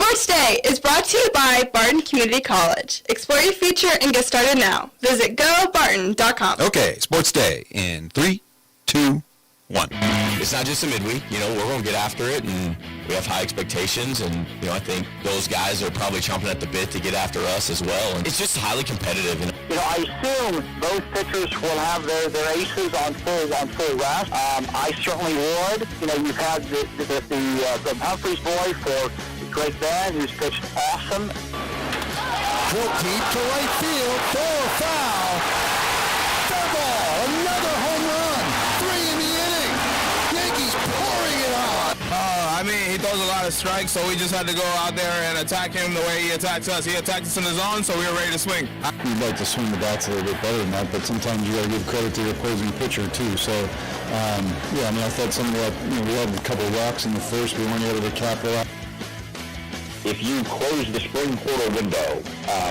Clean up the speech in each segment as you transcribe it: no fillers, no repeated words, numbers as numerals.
Sports Day is brought to you by Barton Community College. Explore your future and get started now. Visit gobarton.com. Okay, Sports Day in 3, 2, 1. It's not just a midweek. We're going to get after it, and we have high expectations, and, I think those guys are probably chomping at the bit to get after us as well, and it's just highly competitive. I assume both pitchers will have their aces on full rest. I certainly would. You've had the Humphreys boy for Drake Van, who's pitched awesome. Deep to right field, foul. Fair ball, another home run. 3 in the inning. Yankees pouring it on. He throws a lot of strikes, so we just had to go out there and attack him the way he attacks us. He attacked us in the zone, so we were ready to swing. You'd like to swing the bats a little bit better than that, but sometimes you got to give credit to your opposing pitcher too. So, I thought some of that, we had a couple of walks in the first, we weren't able to capitalize. If you close the spring portal window,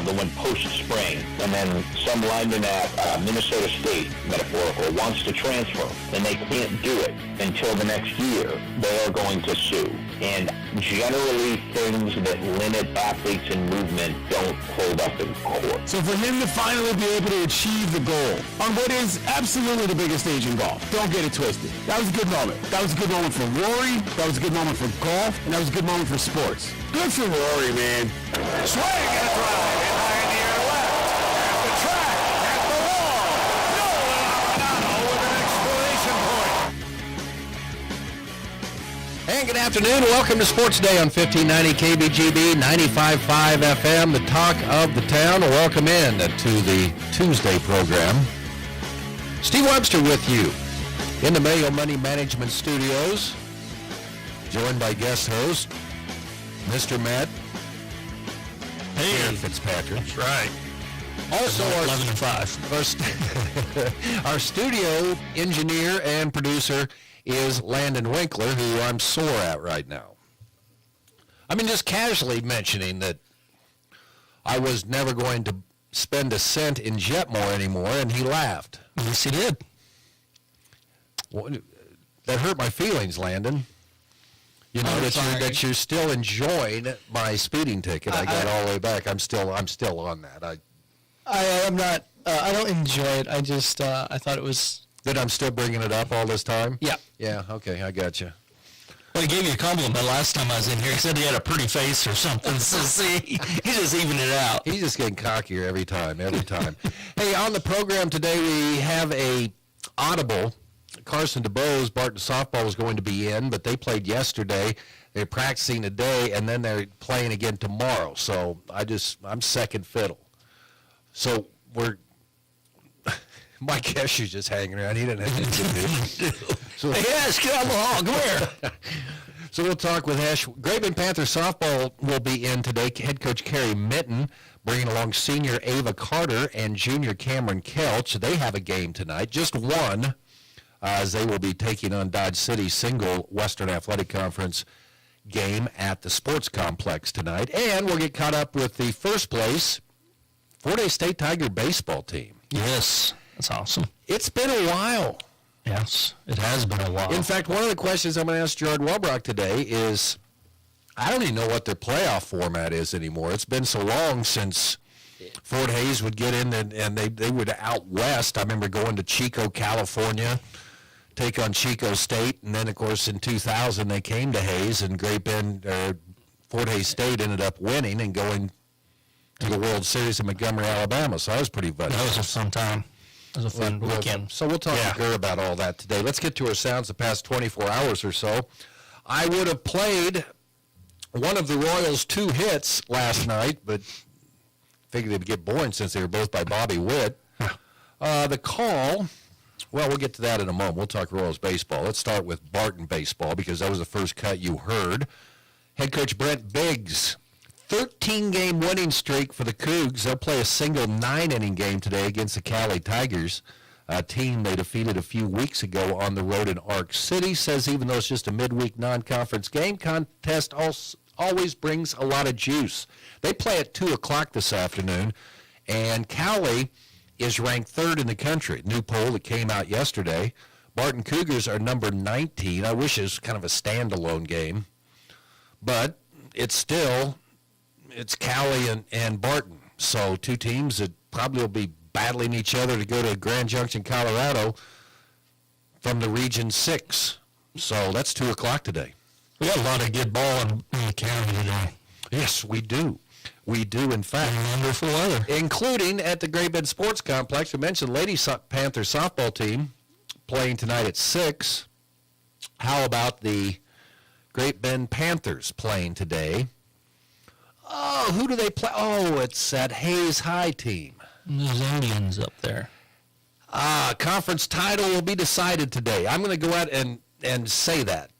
the one post-spring, and then some lineman at Minnesota State, metaphorical, wants to transfer, and they can't do it until the next year, they are going to sue. And generally, things that limit athletes in movement don't hold up in court. So for him to finally be able to achieve the goal on what is absolutely the biggest stage in golf, don't get it twisted. That was a good moment. That was a good moment for Rory. That was a good moment for golf. And that was a good moment for sports. Good for Rory, man. Swing and a drive behind the air left. At the track, at the wall. Nolan Arenado with an exclamation point. And good afternoon. Welcome to Sports Day on 1590 KBGB, 95.5 FM, the talk of the town. Welcome in to the Tuesday program. Steve Webster with you in the Mayo Money Management Studios, joined by guest host, Mr. Matt Fitzpatrick. That's right. Also, 11 and 5. Our studio engineer and producer is Landon Winkler, who I'm sore at right now. Just casually mentioning that I was never going to spend a cent in Jetmore anymore, and he laughed. Yes, he did. Well, that hurt my feelings, Landon. That you're still enjoying my speeding ticket. I got all the way back. I'm still on that. I am not. I don't enjoy it. I just. I thought it was. That I'm still bringing it up all this time. Yeah. Yeah. Okay. I got you. Well, he gave you a compliment last time I was in here. He said he had a pretty face or something. So see, he's just evening it out. He's just getting cockier every time. Hey, on the program today we have a audible. Carson DeBose, Barton softball was going to be in, but they played yesterday. They're practicing today, and then they're playing again tomorrow. So I'm second fiddle. So Mike Hesher's just hanging around. He didn't have anything to do. So, hey, Hesh, get on the hall. Come here. So we'll talk with Hesh. Graven Panther softball will be in today. Head coach Kerry Mitten bringing along senior Ava Carter and junior Cameron Kelch. They have a game tonight, just one. As they will be taking on Dodge City's single Western Athletic Conference game at the sports complex tonight. And we'll get caught up with the first place Fort Hays State Tiger baseball team. Yes, that's awesome. It's been a while. Yes, it has been a while. In fact, one of the questions I'm going to ask Gerard Welbrock today is, I don't even know what their playoff format is anymore. It's been so long since Fort Hays would get in and they would out west. I remember going to Chico, California, take on Chico State, and then, of course, in 2000 they came to Hays, and Fort Hays State ended up winning and going to the World Series in Montgomery, Alabama. So that was pretty fun. That was a fun time. It was a fun weekend. So we'll talk to Gur about all that today. Let's get to our sounds the past 24 hours or so. I would have played one of the Royals' 2 hits last night, but figured they'd get boring since they were both by Bobby Witt. The call... Well, we'll get to that in a moment. We'll talk Royals baseball. Let's start with Barton baseball because that was the first cut you heard. Head coach Brent Biggs, 13-game winning streak for the Cougs. They'll play a single 9-inning game today against the Cali Tigers, a team they defeated a few weeks ago on the road in Ark City. Says even though it's just a midweek non-conference game, contest always brings a lot of juice. They play at 2 o'clock this afternoon, and Cali is ranked 3rd in the country. New poll that came out yesterday. Barton Cougars are number 19. I wish it was kind of a standalone game, but it's still it's Cowley and Barton. So two teams that probably will be battling each other to go to Grand Junction, Colorado from the Region 6. So that's 2 o'clock today. We got a lot of good ball in the county today. Yes, we do. We do, in fact. Wonderful weather. Including at the Great Bend Sports Complex. We mentioned Lady Panthers softball team playing tonight at 6. How about the Great Bend Panthers playing today? Oh, who do they play? Oh, it's that Hayes High team. Those Indians up there. Conference title will be decided today. I'm going to go out and say that.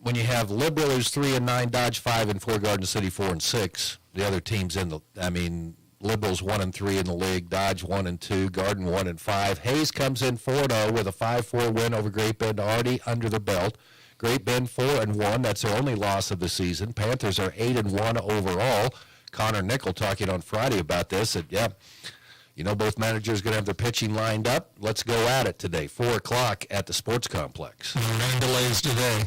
When you have Liberal, who's 3-9, Dodge 5-4, Garden City 4-6. The other teams Liberals 1-3 in the league, Dodge 1-2, Garden 1-5. Hayes comes in 4-0 with a 5-4 win over Great Bend already under the belt. Great Bend 4-1. That's their only loss of the season. Panthers are 8-1 overall. Connor Nickel talking on Friday about this. Said, both managers going to have their pitching lined up. Let's go at it today, 4 o'clock at the sports complex. Rain delays today.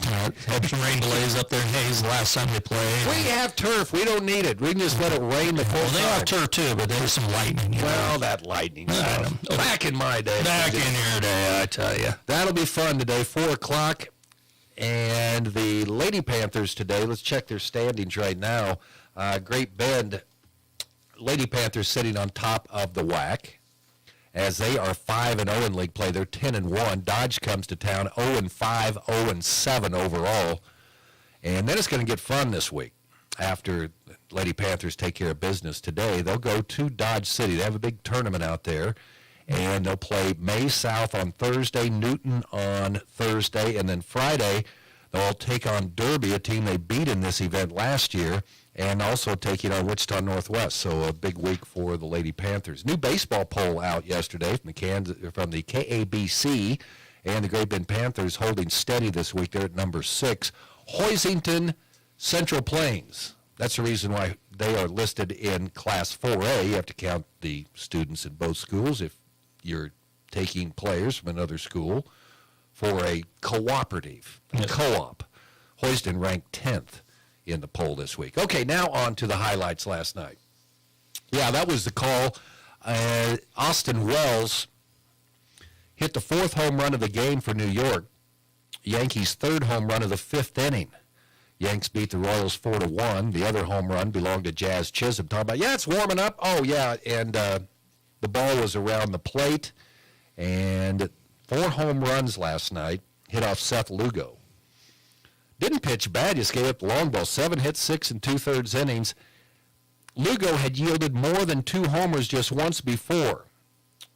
Had some rain delays up there in Hayes last time they played. We have turf. We don't need it. We can just let it rain the full time. They have turf too, but there's some lightning. Well, that lightning stuff. Back in my day. Back in your day, I tell you. That'll be fun today, 4 o'clock. And the Lady Panthers today, let's check their standings right now. Great Bend Lady Panthers sitting on top of the WAC. As they are 5-0 in league play. They're 10-1. Dodge comes to town 0-5, 0-7 overall. And then it's going to get fun this week. After Lady Panthers take care of business today, they'll go to Dodge City. They have a big tournament out there. And they'll play May South on Thursday, Newton on Thursday, and then Friday they'll take on Derby, a team they beat in this event last year, and also taking on Wichita Northwest. So a big week for the Lady Panthers. New baseball poll out yesterday from the KABC, and the Great Bend Panthers holding steady this week. They're at number 6. Hoisington Central Plains. That's the reason why they are listed in Class 4A. You have to count the students in both schools if you're taking players from another school for a cooperative, co-op. Hoiston ranked 10th in the poll this week. Okay, now on to the highlights last night. Yeah, that was the call. Austin Wells hit the 4th home run of the game for New York. Yankees' 3rd home run of the 5th inning. Yanks beat the Royals 4-1. The other home run belonged to Jazz Chisholm. Talking about, it's warming up. Oh, yeah, and the ball was around the plate. And 4 home runs last night hit off Seth Lugo. Didn't pitch bad, just gave up the long ball. 7 hits, 6 2/3 innings. Lugo had yielded more than 2 homers just once before.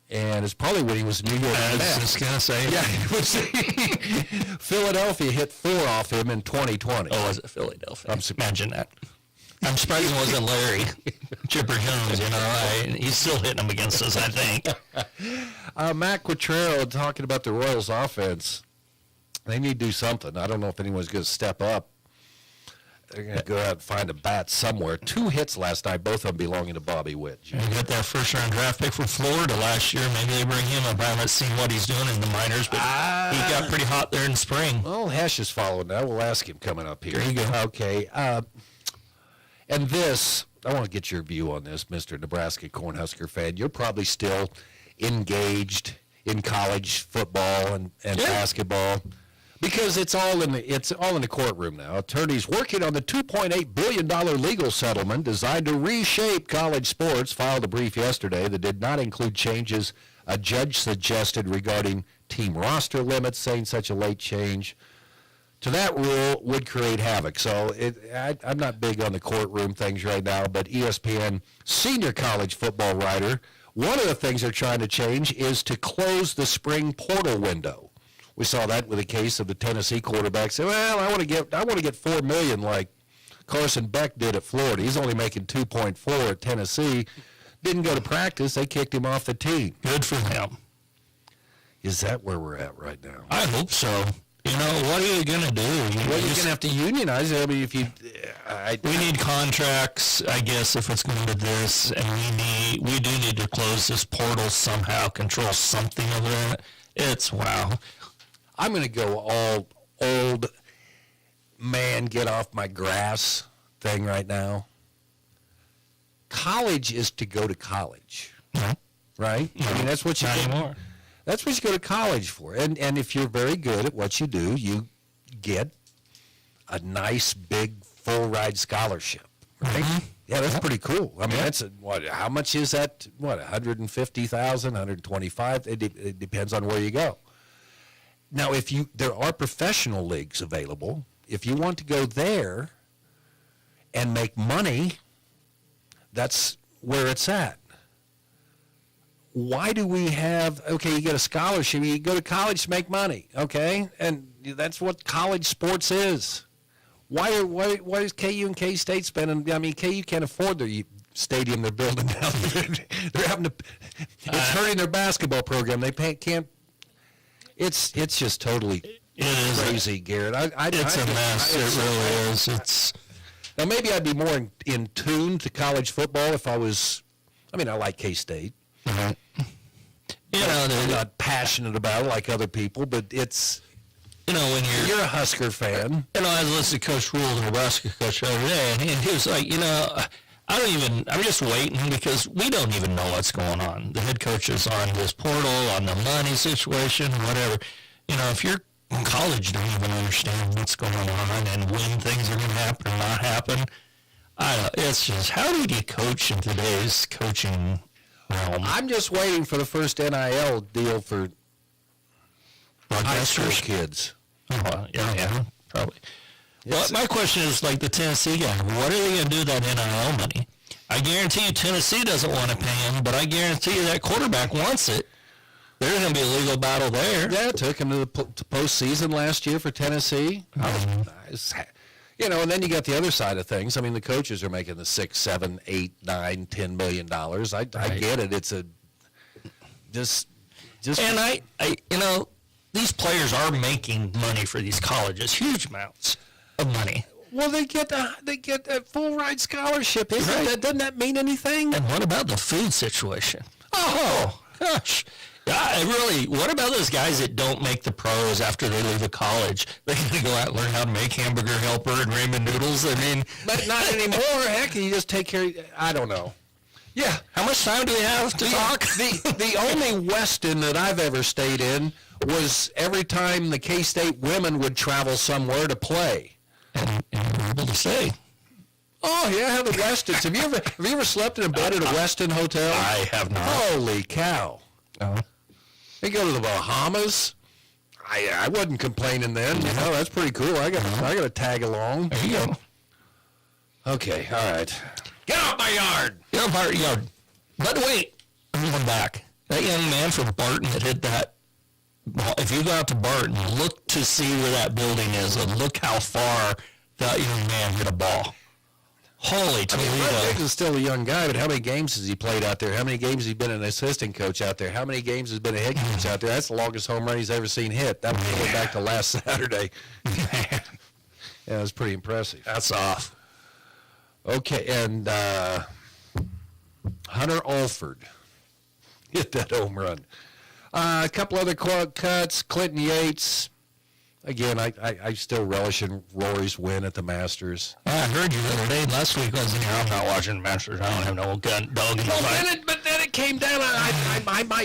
And it's probably when he was New York Mets. I was just going to say. Yeah, Philadelphia hit 4 off him in 2020. Oh, was it Philadelphia? Imagine that. I'm surprised it wasn't Larry Chipper Jones, he's still hitting them against us, I think. Matt Quatrero talking about the Royals offense. They need to do something. I don't know if anyone's going to step up. They're going to go out and find a bat somewhere. 2 hits last night, both of them belonging to Bobby Witt. They got that first-round draft pick from Florida last year. Maybe they bring him up. I haven't seen what he's doing in the minors, but he got pretty hot there in the spring. Well, Hesh is following that. We'll ask him coming up here. There you go. Okay. And this, I want to get your view on this, Mr. Nebraska Cornhusker fan. You're probably still engaged in college football and basketball. Because it's all in the courtroom now. Attorneys working on the $2.8 billion legal settlement designed to reshape college sports filed a brief yesterday that did not include changes a judge suggested regarding team roster limits, saying such a late change to that rule would create havoc. So I'm not big on the courtroom things right now, but ESPN senior college football writer, one of the things they're trying to change is to close the spring portal window. We saw that with the case of the Tennessee quarterback. Say, well, I want to get $4 million like Carson Beck did at Florida. He's only making 2.4 at Tennessee. Didn't go to practice. They kicked him off the team. Good for him. Is that where we're at right now? I hope so. What are you going to do? You're going to have to unionize. I mean, we need contracts, I guess, if it's going to this, and we do need to close this portal somehow, control something of that. Wow. I'm going to go all old man get off my grass thing right now? College is to go to college, right? I mean, that's what you Not go, anymore. that's what you go to college for. And if you're very good at what you do, you get a nice big full ride scholarship, right? Yeah, that's pretty cool. I mean, that's how much is that? What, 150,000, 125? It depends on where you go. Now, there are professional leagues available. If you want to go there and make money, that's where it's at. Why do we have, okay, you get a scholarship, you go to college to make money, okay? And that's what college sports is. Why is KU and K-State spending, I mean, KU can't afford their stadium they're building now. They're having to, it's hurting their basketball program. They can't, it's just totally crazy, Garrett. It's a mess. It really is. It's now maybe I'd be more in tune to college football if I was. I mean, I like K-State. You know, I'm not passionate about it like other people, but it's. You know, when you're a Husker fan. You know, I was listening to Coach Rule, the Nebraska coach, the other day, and he was like, you know, I'm just waiting because we don't even know what's going on. The head coach is on this portal, on the money situation, whatever. You know, if you're in college, don't even understand what's going on and when things are going to happen or not happen. It's just, how do you coach in today's coaching realm? I'm just waiting for the first NIL deal for high school kids. Oh, yeah, probably. Well, my question is, like the Tennessee guy, what are they going to do with that NIL money? I guarantee you Tennessee doesn't want to pay him, but I guarantee you that quarterback wants it. There's going to be a legal battle there. Yeah, it took him to the postseason last year for Tennessee. You know, and then you got the other side of things. I mean, the coaches are making the $6, $7, $8, $9, $10 million. I get it. It's a just. And I, you know, these players are making money for these colleges, huge amounts of money. Well, they get a full ride scholarship. Doesn't that mean anything? And what about the food situation? Oh gosh. Yeah, really, what about those guys that don't make the pros after they leave college? They're going to go out and learn how to make Hamburger Helper and ramen noodles? I mean... But not anymore. Heck, you just take care of... I don't know. Yeah. How much time do we have to talk? The only Westin that I've ever stayed in was every time the K-State women would travel somewhere to play. And we're able to say... Oh, yeah, the Westins. Have you ever slept in a bed at a Westin hotel? I have not. Holy cow. They go to the Bahamas. I wasn't complaining then. You know, that's pretty cool. I got to tag along. There you go. Okay, all right. Get off my yard. Get off my yard. But wait, I'm going back. That young man from Barton that hit that ball, if you go out to Barton, look to see where that building is and look how far that young man hit a ball. Holy Toledo. Fred Dix is still a young guy, but how many games has he played out there? How many games has he been an assistant coach out there? How many games has been a head coach out there? That's the longest home run he's ever seen hit. That was going back to last Saturday. Yeah, it was pretty impressive. That's off. Okay, and Hunter Alford hit that home run. A couple other cuts. Clinton Yates. Again, I still relish in Rory's win at the Masters. I heard you the other day. Last week I was in here. I'm not watching the Masters. I don't have no dog in the fight. But then it came down.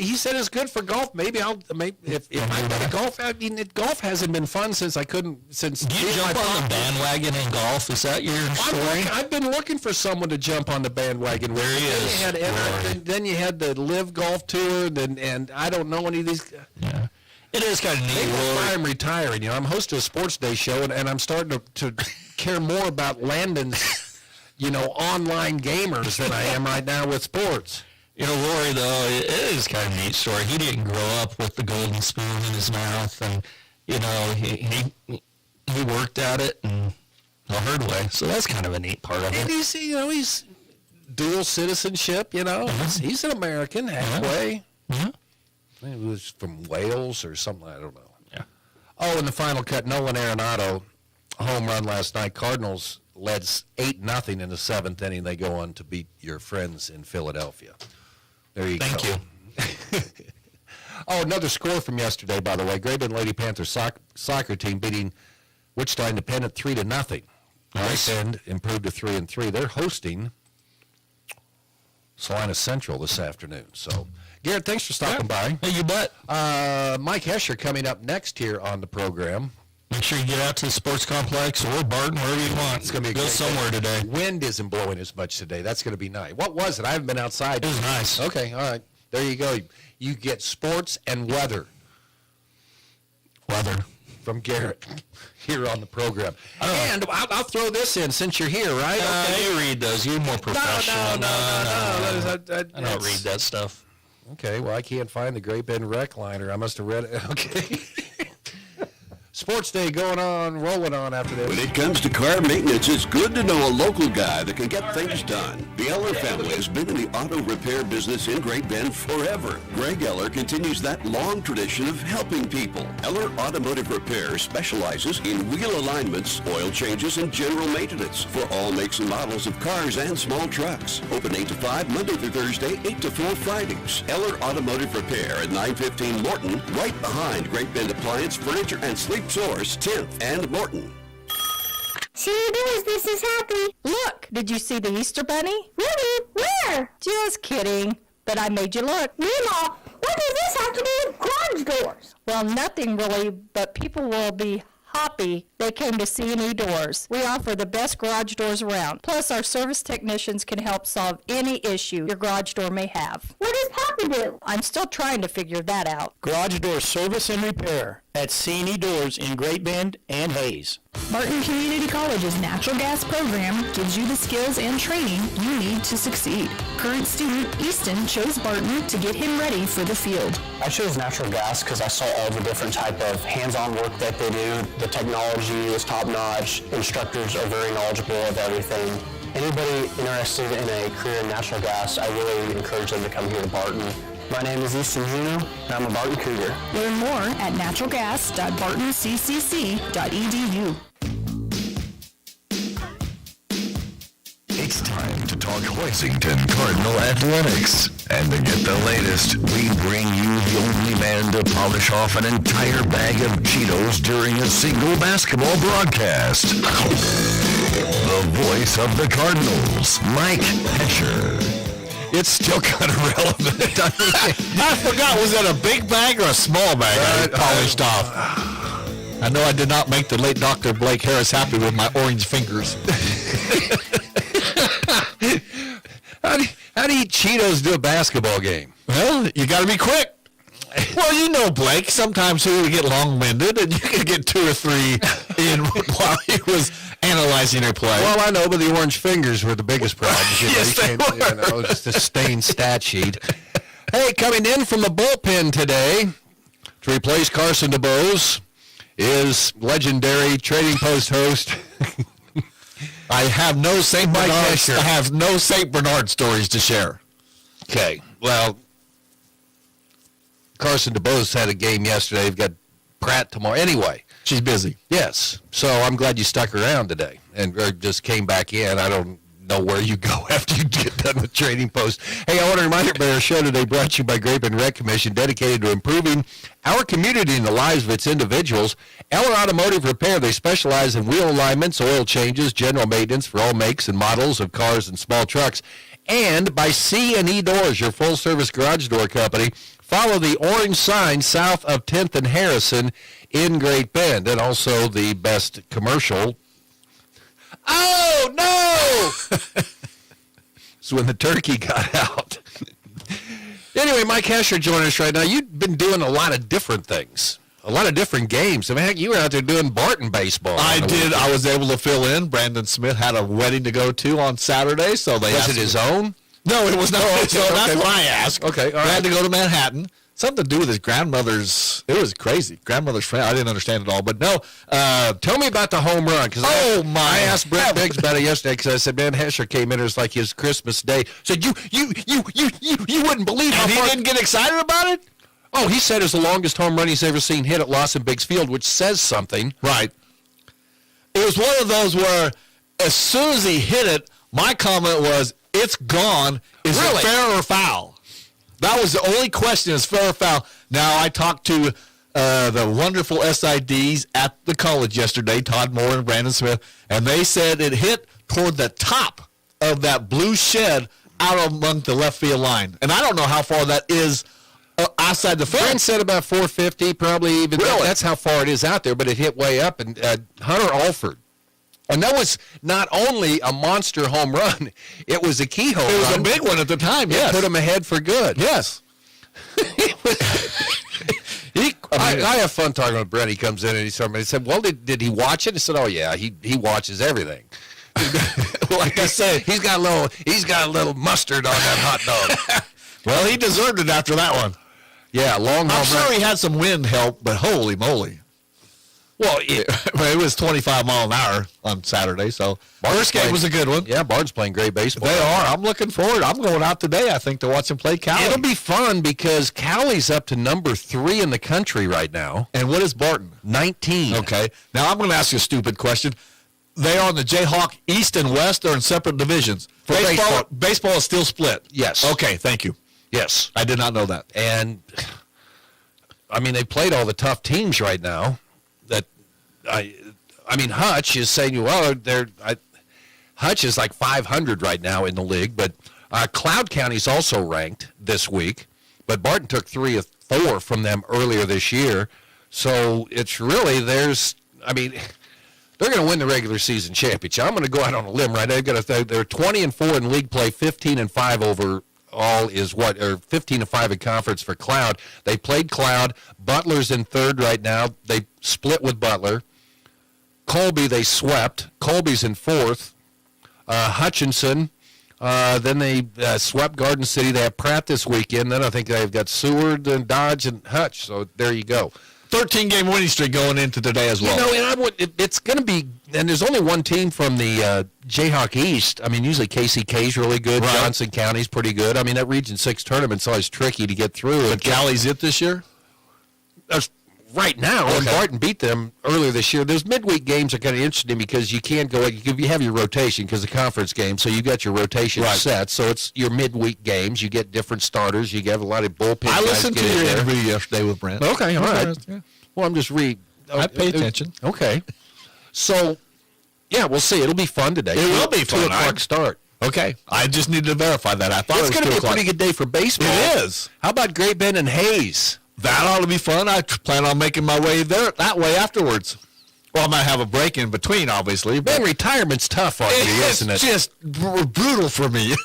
He said it's good for golf. Maybe if I bet golf. I mean, golf hasn't been fun since I couldn't. Since you jump on the bandwagon in golf? Is that your story? I've been looking for someone to jump on the bandwagon. There he is. Then you had the Live Golf Tour, and I don't know any of these. Yeah. It is kind of neat. I'm retiring. You know, I'm hosting a sports day show, and I'm starting to care more about Landon's, online gamers than I am right now with sports. You know, Rory, though, it is kind of a neat story. He didn't grow up with the golden spoon in his mouth, and, he worked at it and the hard way. So that's kind of a neat part of it. And he's dual citizenship, He's an American halfway. Yeah. He was from Wales or something, I don't know. Yeah. Oh, and the final cut, Nolan Arenado, home run last night. Cardinals led 8-0 in the seventh inning. They go on to beat your friends in Philadelphia. There you go. Thank you. Oh, another score from yesterday, by the way. Great Bend Lady Panthers soccer team beating Wichita Independent 3-0. Nice. Great Bend improved to 3-3. They're hosting Salina Central this afternoon. So, Garrett, thanks for stopping by. Hey, you bet. Mike Hesher coming up next here on the program. Make sure you get out to the sports complex or Barton, wherever you want. It's going to be go somewhere today. Wind isn't blowing as much today. That's going to be nice. What was it? I haven't been outside. It was nice. Okay, all right. There you go. You get sports and weather. Weather. From Garrett here on the program. And I'll throw this in since you're here, right? Okay. You read those. You're more professional. No. I don't read that stuff. Okay, well, I can't find the Great Bend Rec Liner. I must have read it. Okay. Sports Day rolling on after this. When it comes to car maintenance, it's good to know a local guy that can get things done. The Eller family has been in the auto repair business in Great Bend forever. Greg Eller continues that long tradition of helping people. Eller Automotive Repair specializes in wheel alignments, oil changes, and general maintenance for all makes and models of cars and small trucks. Open 8 to 5 Monday through Thursday, 8 to 4 Fridays. Eller Automotive Repair at 915 Morton, right behind Great Bend Appliance, Furniture, and Sleep Source, 10th and Morton. See, this is Happy. Look, did you see the Easter Bunny? Really? Where? Just kidding. But I made you look. Mima, what does this have to do with garage doors? Well, nothing really, but people will be happy they came to C&E Doors. We offer the best garage doors around. Plus, our service technicians can help solve any issue your garage door may have. What does Happy do? I'm still trying to figure that out. Garage door service and repair at C&E Doors in Great Bend and Hayes. Barton Community College's natural gas program gives you the skills and training you need to succeed. Current student Easton chose Barton to get him ready for the field. I chose natural gas because I saw all the different type of hands-on work that they do. The technology is top-notch. Instructors are very knowledgeable of everything. Anybody interested in a career in natural gas, I really encourage them to come here to Barton. My name is Easton Juno, and I'm a Barton Cougar. Learn more at naturalgas.bartonccc.edu. It's time to talk Hoisington Cardinal Athletics. And to get the latest, we bring you the only man to polish off an entire bag of Cheetos during a single basketball broadcast. The voice of the Cardinals, Mike Hesher. It's still kind of relevant. I forgot, was that a big bag or a small bag I polished off? I know I did not make the late Dr. Blake Harris happy with my orange fingers. How do you Cheetos do a basketball game? Well, you got to be quick. Well, you know, Blake, sometimes he would get long-winded, and you could get 2 or 3 in while he was analyzing her play. Well, I know, but the orange fingers were the biggest problem. Yes, they were. Just a stained stat sheet. Hey, coming in from the bullpen today to replace Carson DeBose is legendary Trading Post host. I have no St. Bernard stories to share. Okay, well, Carson DeBose had a game yesterday. They've got Pratt tomorrow. Anyway. She's busy. Yes. So I'm glad you stuck around today and just came back in. I don't know where you go after you get done with Trading Post. Hey, I want to remind everybody our show today brought to you by Great Bend Rec Commission, dedicated to improving our community and the lives of its individuals. Eller Automotive Repair, they specialize in wheel alignments, oil changes, general maintenance for all makes and models of cars and small trucks. And by C&E Doors, your full-service garage door company. Follow the orange sign south of 10th and Harrison in Great Bend. And also the best commercial. Oh, no! It's when the turkey got out. Anyway, Mike Hesher joining us right now. You've been doing a lot of different things. A lot of different games. I mean, heck, you were out there doing Barton baseball. I did. I was able to fill in. Brandon Smith had a wedding to go to on Saturday, so they Was it his own? No, it was not his own. That's what I asked. Okay, all right. I had to go to Manhattan. Something to do with his grandmother's. It was crazy. Grandmother's friend. I didn't understand it all, but no. Tell me about the home run. I asked Brett Biggs about it yesterday because I said, man, Hesher came in. It was like his Christmas day. Said you wouldn't believe how far. And he didn't get excited about it. Oh, he said it's the longest home run he's ever seen hit at Lawson Biggs Field, which says something. Right. It was one of those where as soon as he hit it, my comment was, it's gone. Is it fair or foul? That was the only question, is fair or foul. Now, I talked to the wonderful SIDs at the college yesterday, Todd Moore and Brandon Smith, and they said it hit toward the top of that blue shed out among the left field line. And I don't know how far that is outside the fence. Brent said about 450, probably even. Really? That's how far it is out there, but it hit way up. And Hunter Alford. And that was not only a monster home run, it was a key home run. It was a big one at the time, yes. It put him ahead for good. Yes. I have fun talking with Brent. He comes in and he said, well, did he watch it? I said, oh, yeah, he watches everything. Like I said, he's got a little mustard on that hot dog. Well, he deserved it after that one. Yeah, long home I'm sure he had some wind help, but holy moly. Well, it was 25 mile an hour on Saturday, so first game was a good one. Yeah, Barton's playing great baseball. They are. I'm looking forward. I'm going out today, I think, to watch them play Cali. It'll be fun because Cali's up to number 3 in the country right now. And what is Barton? 19. Okay. Now, I'm going to ask you a stupid question. They are on the Jayhawk East and West. They're in separate divisions. For baseball is still split. Yes. Okay, thank you. Yes. I did not know that. And, I mean, they played all the tough teams right now. I mean, Hutch is saying, well, Hutch is like 500 right now in the league, but Cloud County's also ranked this week, but Barton took 3 of 4 from them earlier this year. So it's really, they're going to win the regular season championship. I'm going to go out on a limb right now. They're 20-4 in league play, 15-5 overall is what, or 15-5 in conference for Cloud. They played Cloud. Butler's in 3rd right now. They split with Butler. Colby, they swept. Colby's in 4th. Hutchinson, then they swept Garden City. They have Pratt this weekend. Then I think they've got Seward and Dodge and Hutch. So there you go. 13-game winning streak going into today as well. And it's going to be, and there's only one team from the Jayhawk East. I mean, usually KCK's really good. Right. Johnson County's pretty good. I mean, that Region 6 tournament's always tricky to get through. But Cali's it this year? Right now, and Barton beat them earlier this year. Those midweek games are kind of interesting because you can't go. You have your rotation because the conference game, so you got your rotation set. So it's your midweek games. You get different starters. You get a lot of bullpen. I listened to your interview yesterday with Brent. Okay, all right. Yeah. Well, I'm just I pay attention. Okay. So, yeah, we'll see. It'll be fun today. It will be fun. 2:00 start. Okay. I just need to verify that. I thought it's going to be a pretty good day for baseball. It is. How about Great Bend and Hayes? That ought to be fun. I plan on making my way there that way afterwards. Well, I might have a break in between, obviously. But man, retirement's tough on you, isn't it? It's just brutal for me.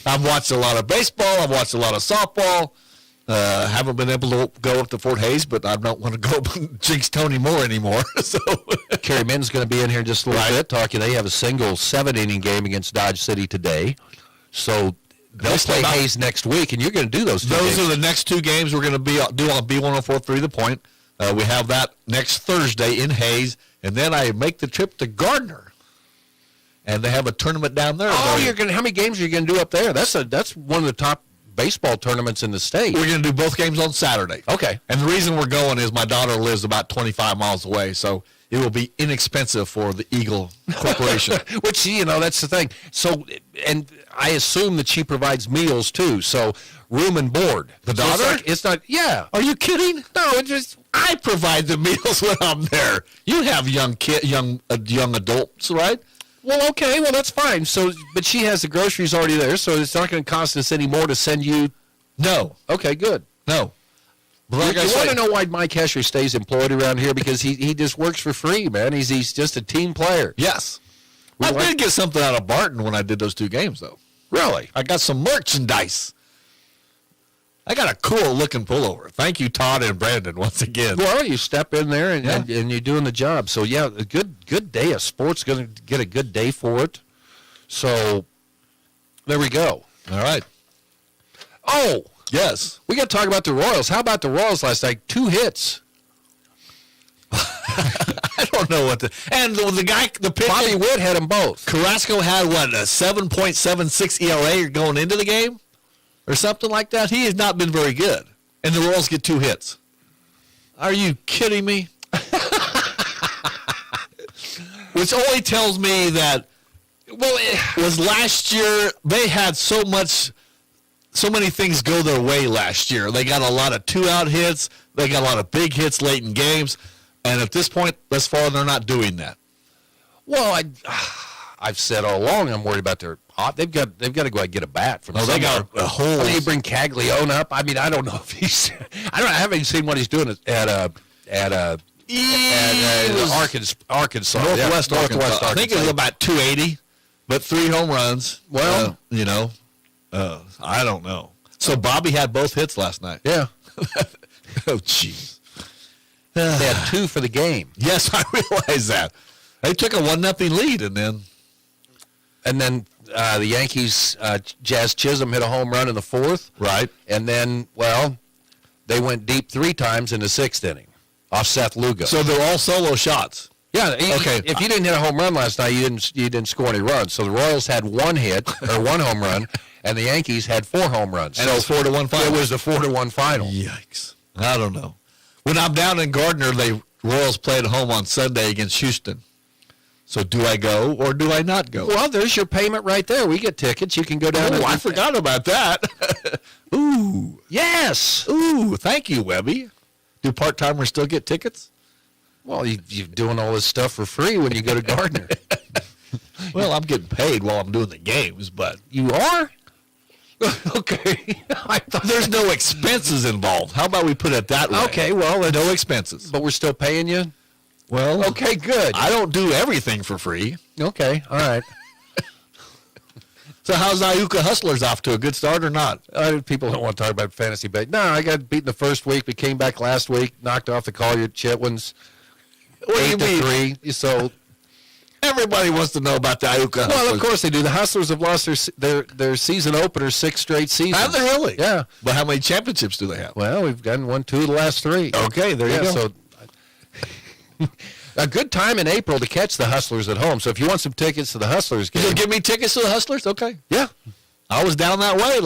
I've watched a lot of baseball. I've watched a lot of softball. Haven't been able to go up to Fort Hays, but I don't want to go up and jinx Tony Moore anymore. So Kerry Minn's going to be in here in just a little bit talking. They have a single 7-inning game against Dodge City today. So they'll play Hayes next week, and you're going to do those 2 games. Those are the next 2 games we're going to do on B104.3 The Point. We have that next Thursday in Hayes, and then I make the trip to Gardner, and they have a tournament down there. Oh, how many games are you going to do up there? That's one of the top baseball tournaments in the state. We're going to do both games on Saturday. Okay. And the reason we're going is my daughter lives about 25 miles away, so it will be inexpensive for the Eagle Corporation. Which, that's the thing. So, and I assume that she provides meals, too. So, room and board. The daughter? It's not, yeah. Are you kidding? No, it's just, I provide the meals when I'm there. You have young adults, right? Well, okay. Well, that's fine. So, but she has the groceries already there, so it's not going to cost us any more to send you. No. Okay, good. No. But you want to know why Mike Hesher stays employed around here? Because he just works for free, man. He's just a team player. Yes. I did get something out of Barton when I did those 2 games, though. Really? I got some merchandise. I got a cool-looking pullover. Thank you, Todd and Brandon, once again. Well, you step in there, and you're doing the job. So, yeah, a good day of sports. Going to get a good day for it. So, there we go. All right. Oh! Yes. We got to talk about the Royals. How about the Royals last night? 2 hits. I don't know what and the guy, the pitcher, Bobby Witt had them both. Carrasco had a 7.76 ERA going into the game, or something like that. He has not been very good, and the Royals get 2 hits. Are you kidding me? Which only tells me that, well, it was last year they had so much so many things go their way last year. They got a lot of 2-out hits. They got a lot of big hits late in games. And at this point, thus far, they're not doing that. Well, I've said all along I'm worried about their. They've got to go out and get a bat from somewhere. They got a whole. I mean, you bring Caglione up. I mean, I don't know if he's. I haven't seen what he's doing at Arkansas. Northwest Arkansas. I think it was Arkansas. about 280, but 3 home runs. Well, I don't know. So Bobby had both hits last night. Yeah. Oh, jeez. They had 2 for the game. Yes, I realize that. They took a 1-0 lead, and then the Yankees, Jazz Chisholm hit a home run in the 4th. Right. And then, they went deep 3 times in the 6th inning off Seth Lugo. So they're all solo shots. Yeah. Okay. If you didn't hit a home run last night, you didn't score any runs. So the Royals had 1 hit or 1 home run, and the Yankees had 4 home runs. And it was 4-1 final. It was the 4-1 final. Yikes. I don't know. When I'm down in Gardner, the Royals play at home on Sunday against Houston. So do I go or do I not go? Well, there's your payment right there. We get tickets. You can go down. Oh, I forgot about that. Ooh. Yes. Ooh, thank you, Webby. Do part-timers still get tickets? Well, you're doing all this stuff for free when you go to Gardner. Well, I'm getting paid while I'm doing the games, but... You are? Okay. I thought there's no expenses involved. How about we put it that way? Okay, well... No expenses. But we're still paying you? Well... Okay, good. I don't do everything for free. Okay, all right. So how's Iuka Hustlers off to a good start or not? People don't want to talk about fantasy bet. No, I got beaten the first week, but came back last week, knocked off the Collier Chitwins. What do you mean? 8-3. So everybody wants to know about the Iuka Hustlers. Well, of course they do. The Hustlers have lost their season opener 6 straight seasons. Have they really? Yeah. But how many championships do they have? Well, we've gotten 1-2 of the last 3. Okay, there you go. So a good time in April to catch the Hustlers at home. So if you want some tickets to the Hustlers game. You'll give me tickets to the Hustlers? Okay. Yeah. I was down that way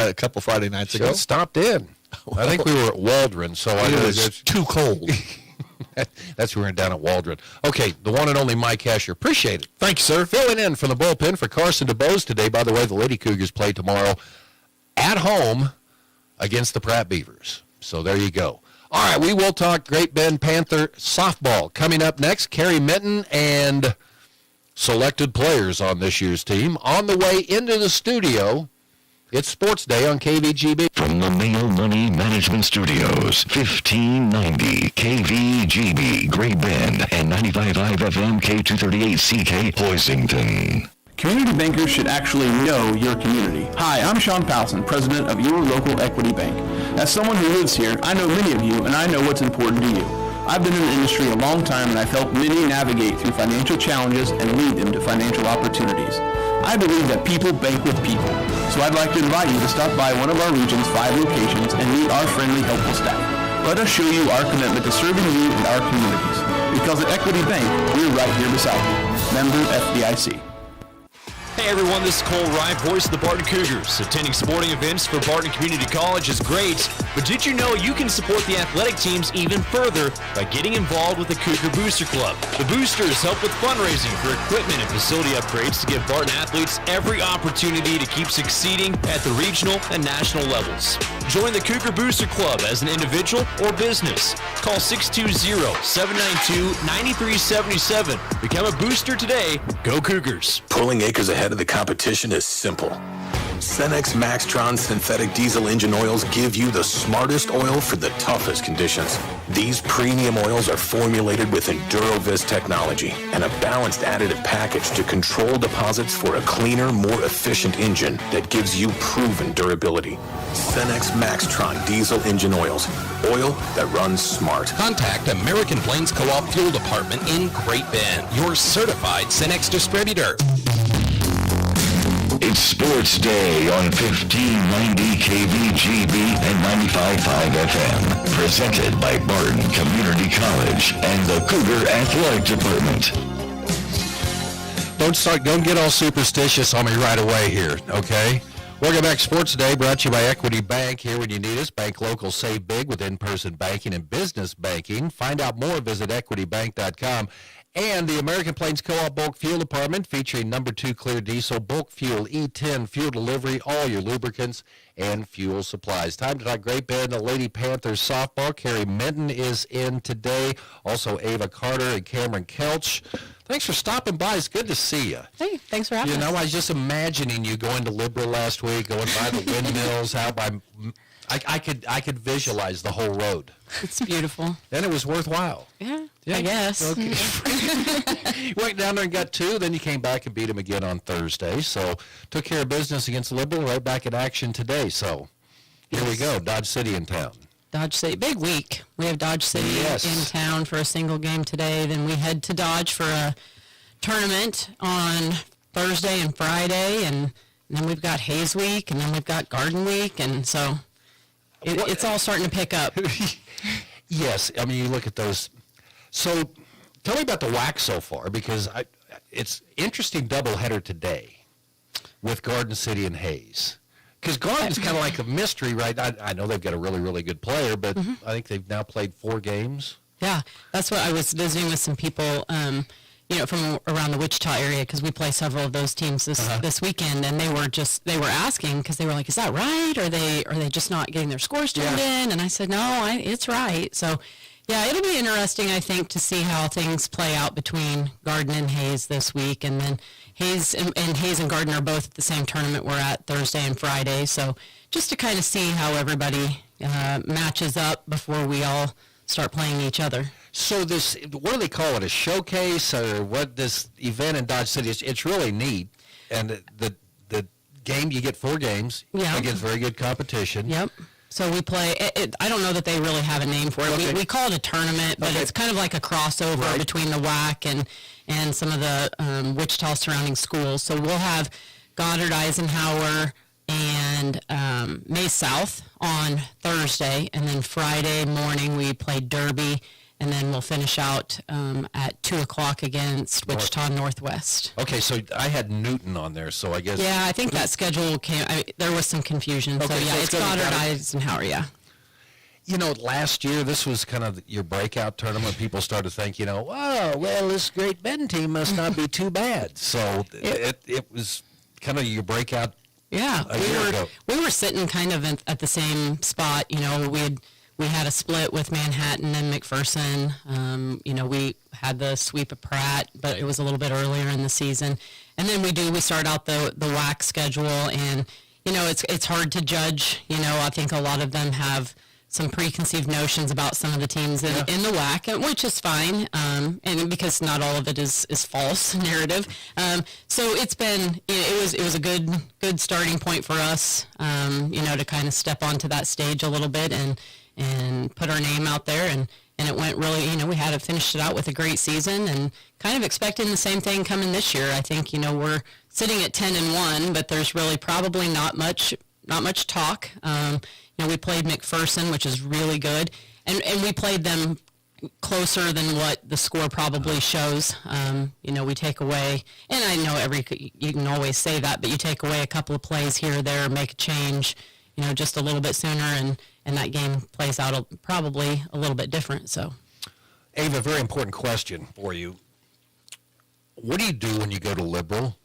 a couple Friday nights ago. Stopped in. I think we were at Waldron, so it was too cold. That's where we're down at Waldron. Okay, the one and only Mike Asher. Appreciate it. Thank you, sir. Filling in from the bullpen for Carson DeBose today. By the way, the Lady Cougars play tomorrow at home against the Pratt Beavers. So there you go. All right, we will talk Great Bend Panther softball. Coming up next, Carrie Minton and selected players on this year's team. On the way into the studio, it's Sports Day on KVGB. From the Mail Money Management Studios, 1590 KVGB, Great Bend, and 95.5 FM K238CK, Hoisington. Community bankers should actually know your community. Hi, I'm Sean Powson, president of your local Equity Bank. As someone who lives here, I know many of you, and I know what's important to you. I've been in the industry a long time, and I've helped many navigate through financial challenges and lead them to financial opportunities. I believe that people bank with people, so I'd like to invite you to stop by one of our region's 5 locations and meet our friendly, helpful staff. Let us show you our commitment to serving you and our communities. Because at Equity Bank, we're right here beside you. Member FDIC. Hey everyone, this is Cole Wright, voice of the Barton Cougars. Attending sporting events for Barton Community College is great, but did you know you can support the athletic teams even further by getting involved with the Cougar Booster Club? The Boosters help with fundraising for equipment and facility upgrades to give Barton athletes every opportunity to keep succeeding at the regional and national levels. Join the Cougar Booster Club as an individual or business. Call 620-792-9377. Become a booster today. Go Cougars. Pulling acres ahead of the competition is simple. Cenex Maxtron synthetic diesel engine oils give you the smartest oil for the toughest conditions. These premium oils are formulated with EnduroVis technology and a balanced additive package to control deposits for a cleaner, more efficient engine that gives you proven durability. Cenex Maxtron diesel engine oils. Oil that runs smart. Contact American Plains Co-op Fuel Department in Great Bend, your certified Cenex distributor. It's Sports Day on 1590 KVGB and 95.5 FM. Presented by Barton Community College and the Cougar Athletic Department. Don't get all superstitious on me right away here, okay? Welcome back. Sports Day brought to you by Equity Bank. Here when you need us. Bank local, save big with in-person banking and business banking. Find out more. Visit equitybank.com. And the American Plains Co-op Bulk Fuel Department featuring number 2 clear diesel, bulk fuel, E10, fuel delivery, all your lubricants and fuel supplies. Time to talk Great Bend, the Lady Panthers softball. Carrie Minton is in today. Also Ava Carter and Cameron Kelch. Thanks for stopping by. It's good to see you. Hey, thanks for having us. You know, I was just imagining you going to Liberal last week, going by the windmills, out by... I could visualize the whole road. It's beautiful. And it was worthwhile. Yeah, I guess. Okay. Went down there and got 2, then you came back and beat them again on Thursday. So took care of business against Liberal, right back in action today. So here we go, Dodge City in town. Dodge City, big week. We have Dodge City in town for a single game today. Then we head to Dodge for a tournament on Thursday and Friday. And then we've got Hayes Week, and then we've got Garden Week. And so... It's all starting to pick up. Yes, I mean, you look at those. So tell me about the WAC so far, because it's interesting doubleheader today with Garden City and Hayes. Because Garden's kind of like a mystery, right? I know they've got a really, really good player, but I think they've now played 4 games. Yeah, that's what I was visiting with some people, from around the Wichita area, because we play several of those teams this weekend, and they were asking, because they were like, is that right? Are they just not getting their scores turned in? And I said, no, it's right. So, yeah, it'll be interesting, I think, to see how things play out between Garden and Hayes this week. And then Hayes and Garden are both at the same tournament we're at Thursday and Friday. So just to kind of see how everybody matches up before we all start playing each other. So what do they call it, a showcase, or what this event in Dodge City is? It's really neat. And the game, you get 4 games against very good competition. Yep. So we play, I don't know that they really have a name for it. Okay. We call it a tournament, but it's kind of like a crossover between the WAC and some of the Wichita surrounding schools. So we'll have Goddard, Eisenhower, and May South on Thursday, and then Friday morning we play Derby, and then we'll finish out at 2 o'clock against Wichita Northwest. Okay, so I had Newton on there, so I guess... Yeah, I think that schedule there was some confusion. Okay, so it's Goddard, Eisenhower, You know, last year, this was kind of your breakout tournament. People started to think, oh, well, this Great Bend team must not be too bad. So it was kind of your breakout. Yeah, we were sitting kind of at the same spot. We had a split with Manhattan and McPherson. We had the sweep of Pratt, but it was a little bit earlier in the season. And then we start out the WAC schedule, and it's hard to judge. I think a lot of them have some preconceived notions about some of the teams in the WAC, which is fine, and because not all of it is false narrative. So it was a good starting point for us, to kind of step onto that stage a little bit and put our name out there, and it went really, we had to finish it out with a great season, and kind of expecting the same thing coming this year. I think, we're sitting at 10-1, but there's really probably not much talk. We played McPherson, which is really good, and we played them closer than what the score probably shows. We take away, and I know you can always say that, but you take away a couple of plays here or there, make a change, just a little bit sooner, and that game plays out probably a little bit different. So, Ava, a very important question for you. What do you do when you go to Liberal?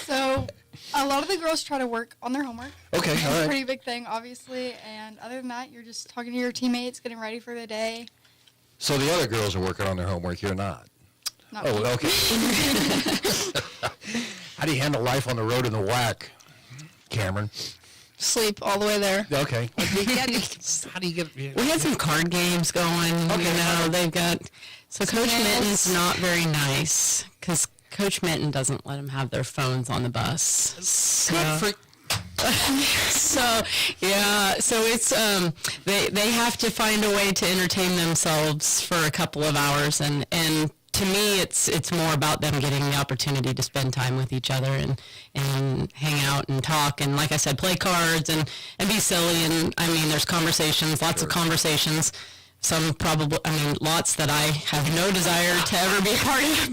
So a lot of the girls try to work on their homework. Okay, all right. It's a pretty big thing, obviously. And other than that, you're just talking to your teammates, getting ready for the day. So the other girls are working on their homework. You're not? Not me. Okay. How do you handle life on the road in the WAC, Cameron? Sleep all the way there. Okay. How do you get? We had some card games going. Okay. They've got. So Coach Minton's not very nice because Coach Minton doesn't let them have their phones on the bus. So it's they have to find a way to entertain themselves for a couple of hours, and to me it's more about them getting the opportunity to spend time with each other and hang out and talk, and like I said, play cards and be silly, and I mean there's conversations, lots of conversations. some probably, lots that I have no desire to ever be a part of,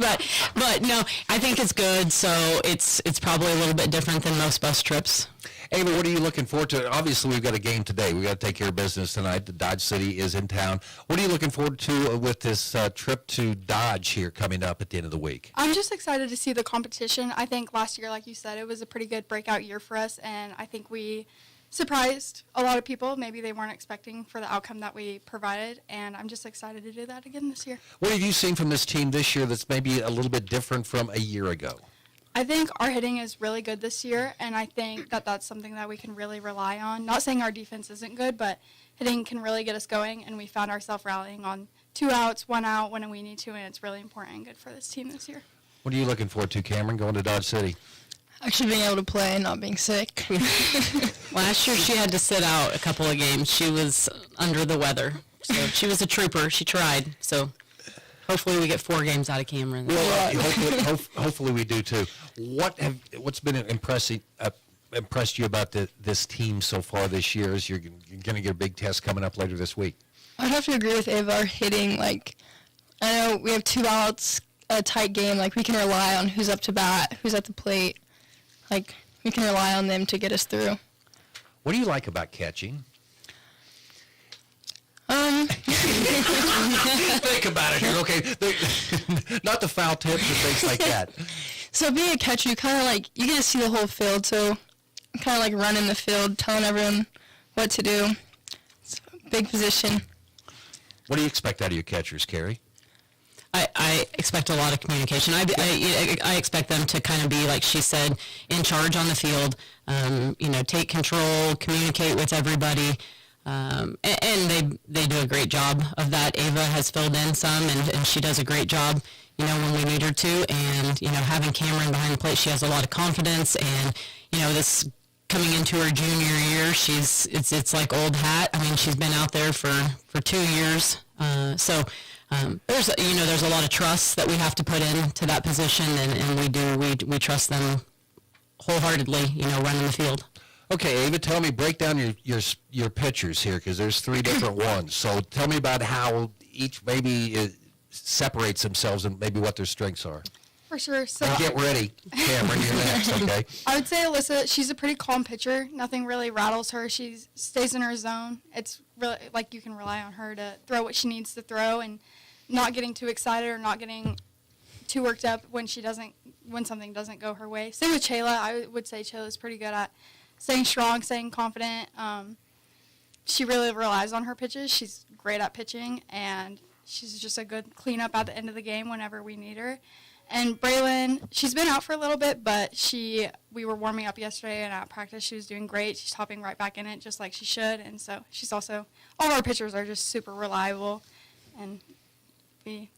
but no, I think it's good. So it's probably a little bit different than most bus trips. Ava, what are you looking forward to? Obviously, we've got a game today. We've got to take care of business tonight. The Dodge City is in town. What are you looking forward to with this trip to Dodge here coming up at the end of the week? I'm just excited to see the competition. I think last year, like you said, it was a pretty good breakout year for us, and I think we surprised a lot of people. Maybe they weren't expecting for the outcome that we provided, and I'm just excited to do that again this year. What have you seen from this team this year that's maybe a little bit different from a year ago? I think our hitting is really good this year, and I think that that's something that we can really rely on. Not saying our defense isn't good, but hitting can really get us going, and we found ourselves rallying on 2 outs, 1 out when we need to, and it's really important and good for this team this year. What are you looking forward to, Cameron, going to Dodge City? Actually being able to play and not being sick. Last year she had to sit out a couple of games. She was under the weather. So she was a trooper. She tried. So hopefully we get 4 games out of Cameron. Well, hopefully we do too. What's been impressed you about this team so far this year? Is you're going to get a big test coming up later this week? I'd have to agree with Ava. Our hitting, I know we have 2 outs, a tight game. We can rely on who's up to bat, who's at the plate. We can rely on them to get us through. What do you like about catching? Think about it here, okay? Not the foul tips and things like that. So being a catcher, you kind of you get to see the whole field. So kind of running the field, telling everyone what to do. It's a big position. What do you expect out of your catchers, Carrie? I expect a lot of communication. I expect them to kind of be, like she said, in charge on the field, take control, communicate with everybody, and they do a great job of that. Ava has filled in some, and she does a great job, when we need her to. And, having Cameron behind the plate, she has a lot of confidence, and, this coming into her junior year, it's like old hat. She's been out there for 2 years, so there's a lot of trust that we have to put into that position, and we trust them wholeheartedly, running the field. Okay, Ava, tell me, break down your pitchers here, because there's 3 different ones. So tell me about how each maybe separates themselves and maybe what their strengths are. For sure. So and get ready, Cameron, you're next, okay? I would say Alyssa, she's a pretty calm pitcher. Nothing really rattles her. She stays in her zone. It's really you can rely on her to throw what she needs to throw and not getting too excited or not getting too worked up when something doesn't go her way. Same with Chayla. I would say Chayla's pretty good at staying strong, staying confident. She really relies on her pitches. She's great at pitching, and she's just a good cleanup at the end of the game whenever we need her. And Braylon, she's been out for a little bit, but we were warming up yesterday, and at practice she was doing great. She's hopping right back in it just like she should, and so she's also, all of our pitchers are just super reliable, and we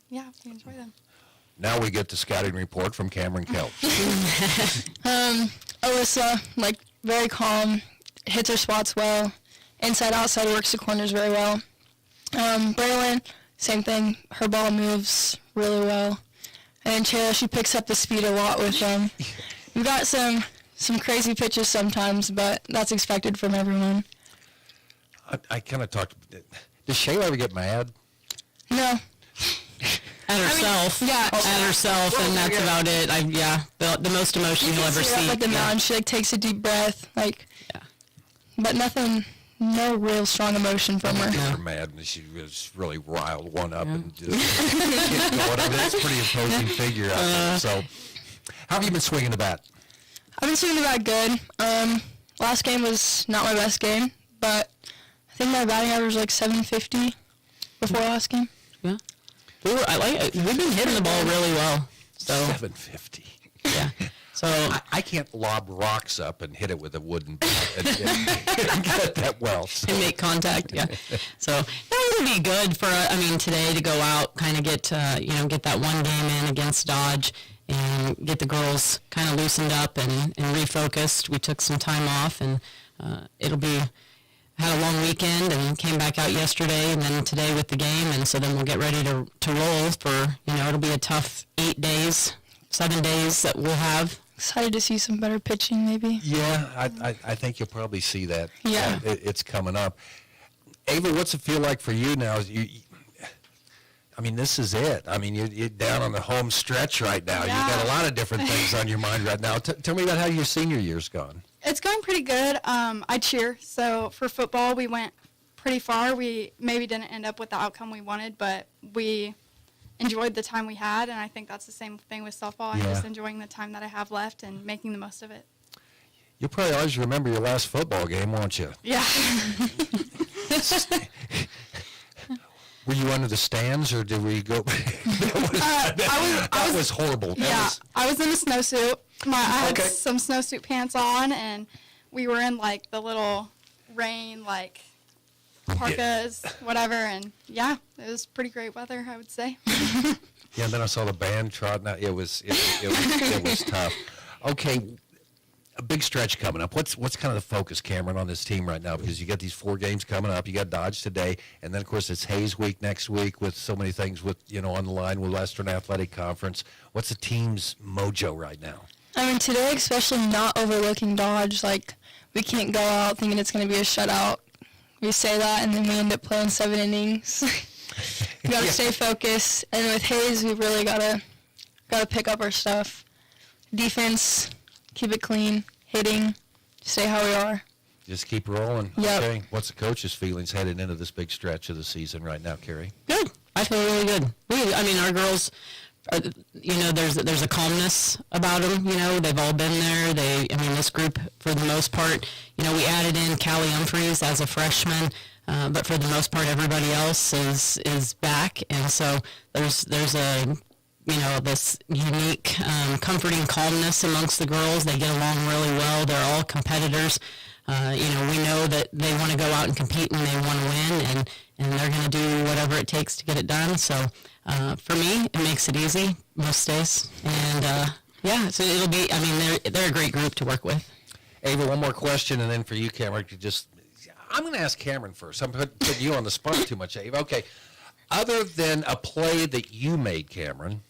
enjoy them. Now we get the scouting report from Cameron Kelch. Alyssa, very calm, hits her spots well, inside, outside, works the corners very well. Braylon, same thing, her ball moves really well. And Chayla, she picks up the speed a lot with them. We've got some crazy pitches sometimes, but that's expected from everyone. I kind of talked. Does Shayla ever get mad? No. At herself. At herself, and that's about it. The most emotion you'll ever see. At the mound, she takes a deep breath, but nothing. No real strong emotion from her. Her mad, and she was really riled one up and just get going. That's a pretty imposing figure out there. So, how have you been swinging the bat? I've been swinging the bat good. Last game was not my best game, but I think my batting average was 750 before last game. Yeah. We've been hitting the ball really well. So 750. Yeah. So I can't lob rocks up and hit it with a wooden bat and get it that well. So. And make contact, yeah. So that would be good for today to go out, kind of get that one game in against Dodge and get the girls kind of loosened up and refocused. We took some time off, and had a long weekend and came back out yesterday and then today with the game, and so then we'll get ready to roll for, it'll be a tough 7 days that we'll have. Excited to see some better pitching, maybe. Yeah, I think you'll probably see that. Yeah. It's coming up. Ava, what's it feel like for you now? I mean, this is it. I mean, you're down on the home stretch right now. Yeah. You've got a lot of different things on your mind right now. Tell me about how your senior year's gone. It's going pretty good. I cheer, so for football we went pretty far. We maybe didn't end up with the outcome we wanted, but we enjoyed the time we had, and I think that's the same thing with softball. I'm just enjoying the time that I have left and making the most of it. You'll probably always remember your last football game, won't you? Yeah. Were you under the stands, or did we go? That was horrible. I was in a snowsuit. I had some snowsuit pants on, and we were in like the little rain, like parkas, whatever, and yeah, it was pretty great weather, I would say. Yeah, and then I saw the band trotting out. It was tough. Okay, a big stretch coming up. What's kind of the focus, Cameron, on this team right now? Because you got these 4 games coming up. You got Dodge today, and then of course it's Hayes Week next week with so many things with on the line with Western Athletic Conference. What's the team's mojo right now? I mean, today, especially not overlooking Dodge. Like, we can't go out thinking it's going to be a shutout. We say that, and then we end up playing 7 innings. We got to stay focused. And with Hayes, we really got to pick up our stuff. Defense, keep it clean, hitting, stay how we are. Just keep rolling. Yep. Okay. What's the coach's feelings heading into this big stretch of the season right now, Carrie? Good. I feel really good. Our girls, there's a calmness about them. They've all been there. This group, for the most part, we added in Callie Humphreys as a freshman, but for the most part, everybody else is back, and so there's a this unique, comforting calmness amongst the girls. They get along really well. They're all competitors. We know that they want to go out and compete and they want to win, and they're going to do whatever it takes to get it done. So for me, it makes it easy most days. And so it'll be, they're a great group to work with. Ava, one more question, and then for you, Cameron, I'm going to ask Cameron first. I'm putting you on the spot too much, Ava. Okay. Other than a play that you made, Cameron,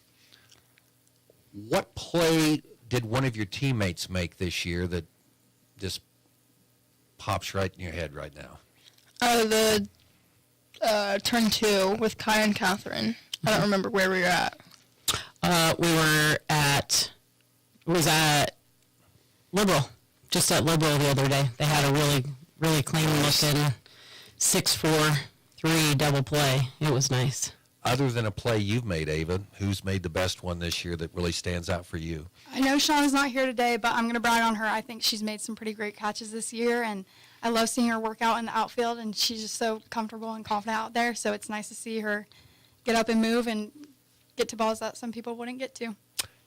what play did one of your teammates make this year that just pops right in your head right now? The turn 2 with Kai and Catherine. I don't remember where we were at. It was at Liberal, just at Liberal the other day. They had a really, really clean looking 6-4-3 double play. It was nice. Other than a play you've made, Ava, who's made the best one this year that really stands out for you? I know Sean's not here today, but I'm going to brag on her. I think she's made some pretty great catches this year, and I love seeing her work out in the outfield, and she's just so comfortable and confident out there, so it's nice to see her get up and move and get to balls that some people wouldn't get to.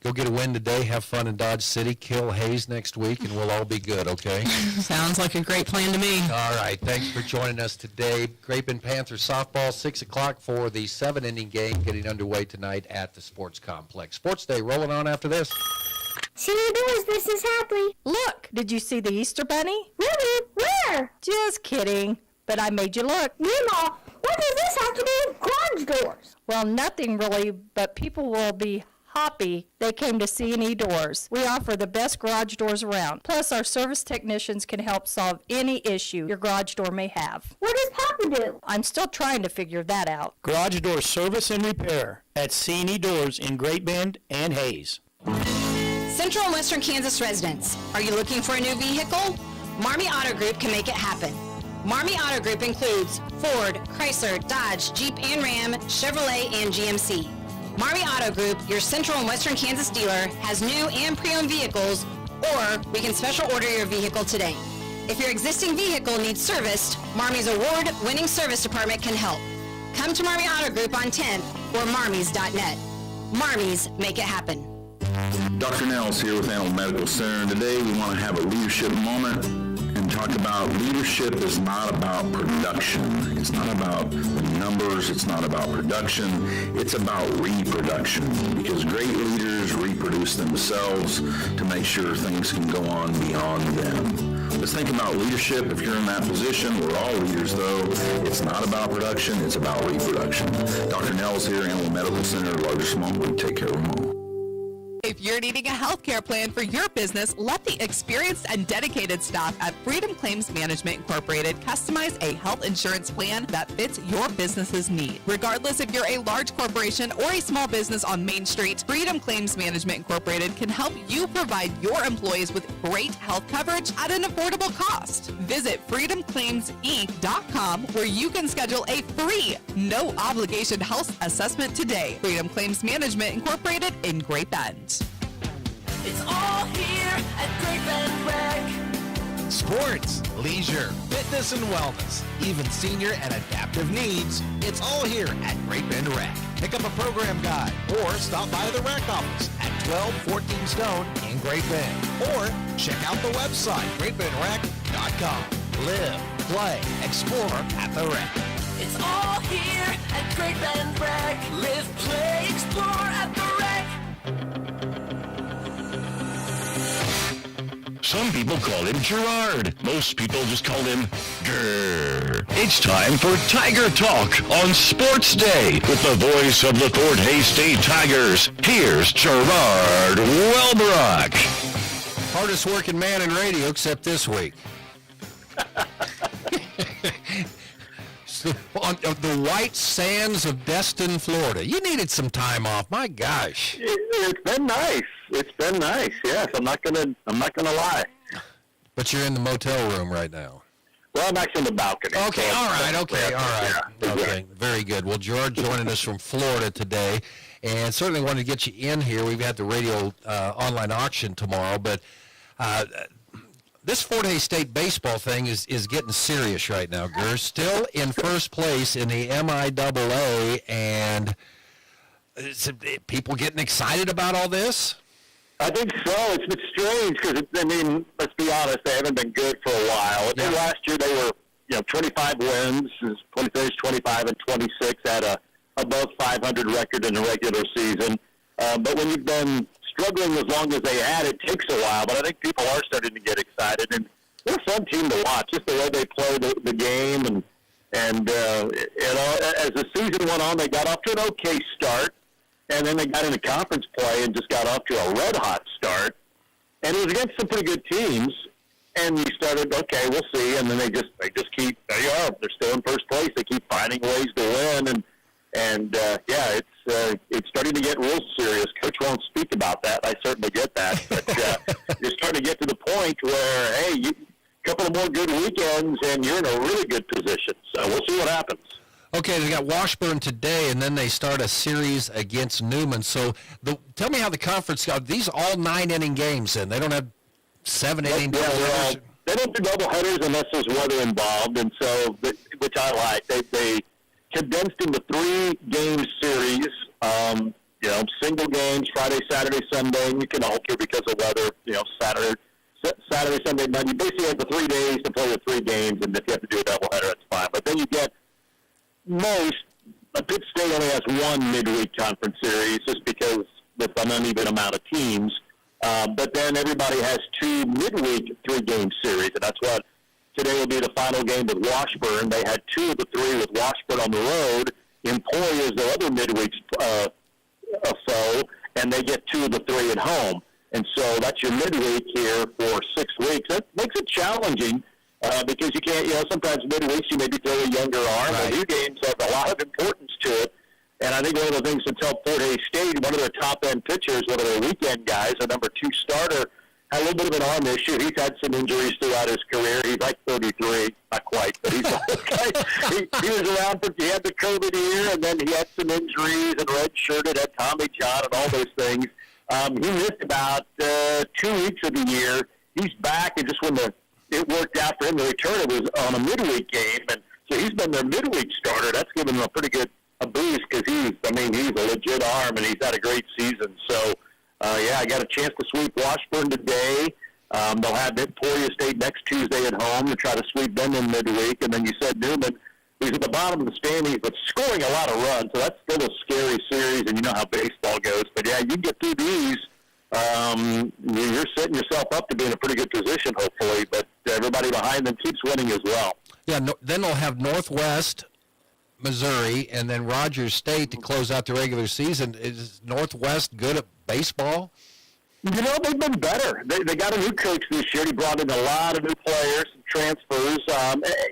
Go get a win today, have fun in Dodge City, kill Hayes next week, and we'll all be good, okay? Sounds like a great plan to me. All right, thanks for joining us today. Great Bend Panthers softball, 6 o'clock for the 7-inning game getting underway tonight at the Sports Complex. Sports Day rolling on after this. Senior Doors, this is Hadley. Look, did you see the Easter Bunny? Really? Where? Just kidding, but I made you look. Mima, what does this have to do with garage doors? Well, nothing really, but people will be happy they came to C&E Doors. We offer the best garage doors around. Plus, our service technicians can help solve any issue your garage door may have. What does Papa do? I'm still trying to figure that out. Garage door service and repair at C&E Doors in Great Bend and Hayes. Central and Western Kansas residents, are you looking for a new vehicle? Marmy Auto Group can make it happen. Marmy Auto Group includes Ford, Chrysler, Dodge, Jeep and Ram, Chevrolet, and GMC. Marmy Auto Group, your Central and Western Kansas dealer, has new and pre-owned vehicles, or we can special order your vehicle today. If your existing vehicle needs serviced, Marmy's award-winning service department can help. Come to Marmy Auto Group on 10th or marmys.net. Marmys, make it happen. Dr. Nels here with Animal Medical Center, and today we want to have a leadership moment and talk about leadership is not about production. It's not about the numbers. It's not about production. It's about reproduction, because great leaders reproduce themselves to make sure things can go on beyond them. Let's think about leadership. If you're in that position, we're all leaders though. It's not about production. It's about reproduction. Dr. Nels here, Animal Medical Center, largest small group. Take care of them all. Hey, If you're needing a healthcare plan for your business, let the experienced and dedicated staff at Freedom Claims Management Incorporated customize a health insurance plan that fits your business's need. Regardless if you're a large corporation or a small business on Main Street, Freedom Claims Management Incorporated can help you provide your employees with great health coverage at an affordable cost. Visit freedomclaimsinc.com where you can schedule a free, no obligation health assessment today. Freedom Claims Management Incorporated in Great Bend. It's all here at Great Bend Rec. Sports, leisure, fitness and wellness, even senior and adaptive needs. It's all here at Great Bend Rec. Pick up a program guide or stop by the rec office at 1214 Stone in Great Bend. Or check out the website, greatbendrec.com. Live, play, explore at the rec. It's all here at Great Bend Rec. Live, play, explore at the rec. Some people call him Gerard. Most people just call him Grr. It's time for Tiger Talk on Sports Day with the voice of the Fort Hays State Tigers. Here's Gerard Welbrock. Hardest working man in radio except this week. On the white sands of Destin, Florida. You needed some time off. My gosh. It's been nice. It's been nice. Yes, I'm not gonna lie. But you're in the motel room right now. Well, I'm actually in the balcony. Okay, so all right, okay, all right. Yeah. Okay, very good. Well, George joining us from Florida today, and certainly wanted to get you in here. We've got the radio online auction tomorrow, but this Fort Hays State baseball thing is getting serious right now, Gur. Still in first place in the MIAA, and people getting excited about all this? I think so. It's been strange because, let's be honest, they haven't been good for a while. Yeah. Last year they were, 25 wins, finished 25 and 26, had a above 500 record in the regular season. But when you've been struggling as long as they had, it takes a while. But I think people are starting to get excited, and they're a fun team to watch. Just the way they play the game, and as the season went on, they got off to an okay start. And then they got into conference play and just got off to a red-hot start. And it was against some pretty good teams. And you started, okay, we'll see. And then they just keep, there you are. They're still in first place. They keep finding ways to win. And it's starting to get real serious. Coach won't speak about that. I certainly get that. But you're starting to get to the point where, hey, a couple of more good weekends, and you're in a really good position. So we'll see what happens. Okay, they got Washburn today, and then they start a series against Newman. So tell me how the conference got. These are all 9-inning games, and they don't have 7-inning doubleheaders. They don't do doubleheaders unless there's weather involved, and so which I like. They condensed into 3-game series. Single games, Friday, Saturday, Sunday. And you can alter because of weather. Saturday, Sunday, Monday. You basically have the 3 days to play the 3 games, and if you have to do a doubleheader, that's fine. But then you get Pitt State only has 1 midweek conference series just because with an uneven amount of teams. But then everybody has 2 midweek 3-game series, and that's what today will be the final game with Washburn. They had 2 of the 3 with Washburn on the road. Emporia is their other midweek foe, and they get 2 of the 3 at home. And so that's your midweek here for 6 weeks. That makes it challenging. Because you can't, sometimes midweeks you maybe throw a younger arm. Right. The new games have a lot of importance to it. And I think one of the things that's helped Fort Hays State, one of their top-end pitchers, one of their weekend guys, a number 2 starter, had a little bit of an arm issue. He's had some injuries throughout his career. He's like 33, not quite, but he's he was around he had the COVID year, and then he had some injuries and redshirted, had Tommy John and all those things. He missed about 2 weeks of the year. He's back, and just when it worked out for him to return, it was on a midweek game, and so he's been their midweek starter. That's given him a pretty good boost because he's a legit arm, and he's had a great season. So, I got a chance to sweep Washburn today. They'll have Emporia State next Tuesday at home to try to sweep them in midweek, and then you said Newman, who's at the bottom of the standings, but scoring a lot of runs, so that's still a scary series, and you know how baseball goes. But, you get through these. You're setting yourself up to be in a pretty good position, hopefully, but everybody behind them keeps winning as well. Yeah, then they'll have Northwest, Missouri, and then Rogers State to close out the regular season. Is Northwest good at baseball? You know, they've been better. They got a new coach this year. He brought in a lot of new players, some transfers.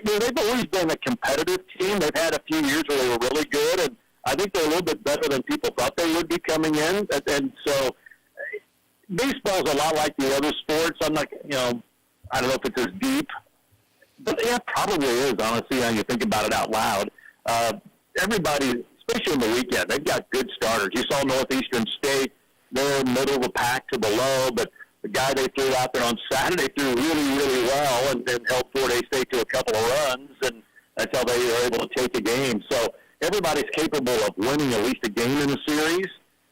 They've always been a competitive team. They've had a few years where they were really good, and I think they're a little bit better than people thought they would be coming in. And so baseball's a lot like the other sports. I'm not, I don't know if it's as deep, but yeah, it probably is, honestly, when you think about it out loud. Everybody, especially in the weekend, they've got good starters. You saw Northeastern State. They're middle of the pack to below, but the guy they threw out there on Saturday threw really, really well and helped Fort Hays State to a couple of runs, and that's how they were able to take a game. So everybody's capable of winning at least a game in a series,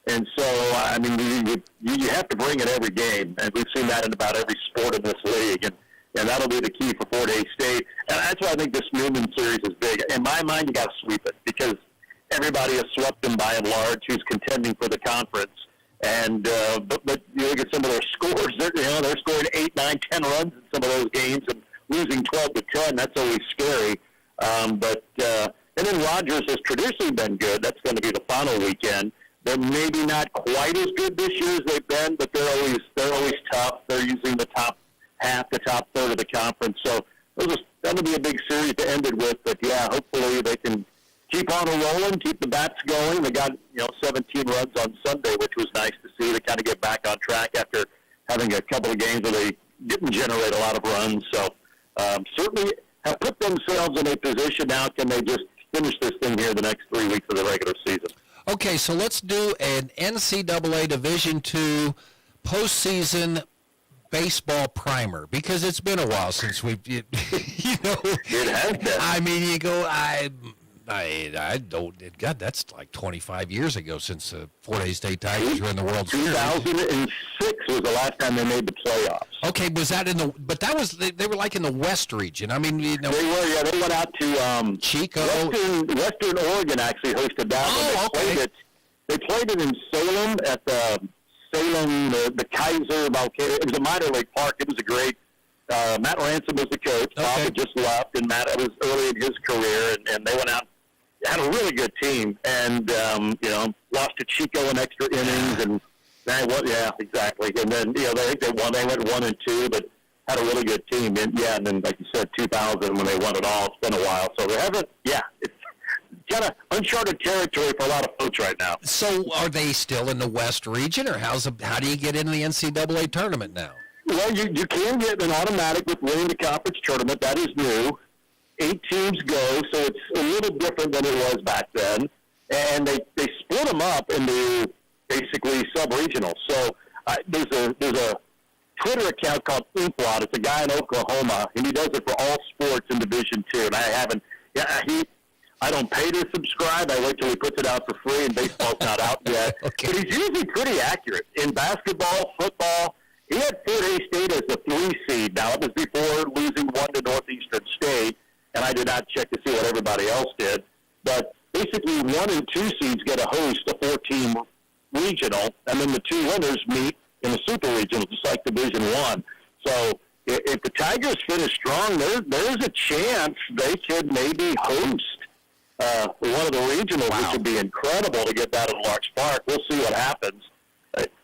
and so, I mean, you have to bring it every game, and we've seen that in about every sport in this league, and that'll be the key for Fort Hays State. And that's why I think this Newman series is big. In my mind, you got to sweep it because everybody has swept them by and large who's contending for the conference. And but you look at some of their scores; they're scoring 8, 9, 10 runs in some of those games and losing 12-10. That's always scary. And then Rogers has traditionally been good. That's going to be the final weekend. They're maybe not quite as good this year as they've been, but they're always tough. They're usually in the top half, the top third of the conference. So that'll be a big series to end it with. But yeah, hopefully they can keep on rolling, keep the bats going. They got 17 runs on Sunday, which was nice to see. They kind of get back on track after having a couple of games where they didn't generate a lot of runs. So certainly have put themselves in a position now. Can they just finish this thing here the next 3 weeks of the regular season? Okay, so let's do an NCAA Division II postseason baseball primer, because it's been a while since we've, It has been. I mean, you go, I don't, God, that's like 25 years ago since the Fort Hays State Tigers were in the World Series. 2006 was the last time they made the playoffs. Okay, was that but that was, they were like in the West region. I mean, They were, yeah, they went out to Chico. Western Oregon actually hosted that one. They played it in Salem at the the Kaiser Volcano. It was a minor league park. It was a great. Matt Ransom was the coach. Bob had just left, and Matt was early in his career, and they went out, had a really good team, and lost to Chico in extra innings, and exactly. And then they won. They went 1-2, but had a really good team. And then like you said, 2000 when they won it all. It's been a while, so they haven't. Yeah, it's kind of uncharted territory for a lot of folks right now. So are they still in the West region, or how do you get into the NCAA tournament now? Well, you can get an automatic with winning the conference tournament. That is new. 8 teams go, so it's a little different than it was back then. And they split them up into basically sub-regional. So there's a Twitter account called Inkblot. It's a guy in Oklahoma, and he does it for all sports in Division II. And I don't pay to subscribe. I wait till he puts it out for free, and baseball's not out yet. Okay. But he's usually pretty accurate in basketball, football. He had Fort Hays State as the 3 seed. Now, it was before losing 1 to Northeastern State, and I did not check to see what everybody else did. But basically, 1 and 2 seeds get a host, a 4-team regional, and then the 2 winners meet in a super regional, just like Division I. So if the Tigers finish strong, there's a chance they could maybe host one of the regionals, which would be incredible to get that at Larks Park. We'll see what happens.